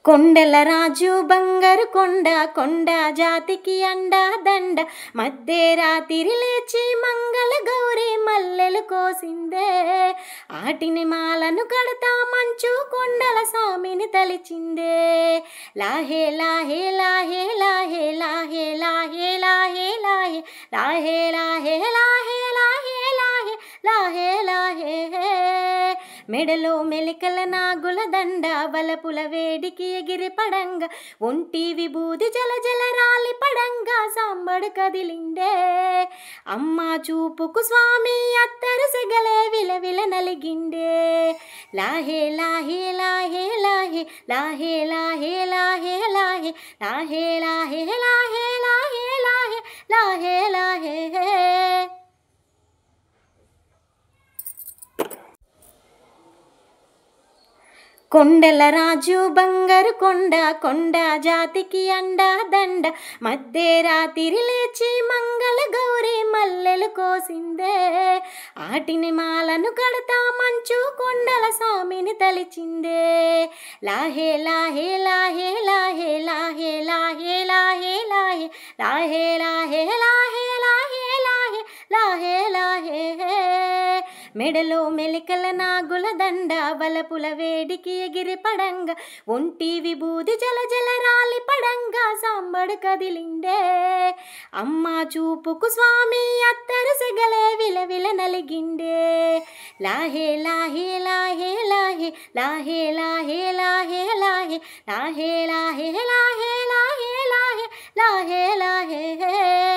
కొండల రాజు బంగారు కొండ కొండ జాతికి అండా దండ మధ్యరాత్రి లేచి మంగళ గౌరి మల్లెలు కోసిందే ఆటిని మాలను కడతా మంచు కొండల సామిని తలిచిందే లాహే లాహే లాహే లాహే లాహే లాహే లాహే లాహే లాహే లాహే లాహే లాహే లాహే లాహే లాహే మెడలో మెలికల నాగుల దండ వలపుల వేడికి ఎగిరి పడంగా ఒంటి విభూది జల జల రాలి పడంగా సాంబడు కదిలిండే అమ్మ చూపుకు స్వామి అత్తరు సెగలే విలవిల నలిగిండే లాహే లాహే లాహే లాహే లాహే లాహే లాహే లాహే లాహే లాహే లాహే లాహే లాహే లాహే లాహే కొండల రాజు బంగారు కొండ కొండ జాతికి అండా దండ మధ్యరాత్రి లేచి మంగళ గౌరి మల్లెలు కోసిందే ఆటిని మాలను కడతా మంచు కొండల సామిని తలిచిందే లాహే లాహే లాహే లాహే లాహే లాహే లాహే లాహే లాహే లాహే లాహే లాహే లాహే లాహే మెడలో మెలికల నాగుల దండ వలపుల వేడికి ఎగిరి పడంగా ఒంటి విభూది జల జల రాలి పడంగా సాంబడు కదిలిండే అమ్మ చూపుకు స్వామి అత్తరు సెగలే విలవిల నలిగిండే లాహే లాహే లాహే లాహే లాహే లాహే లాహే లాహే లాహే లాహే లాహే లాహే లాహే లాహే లాహే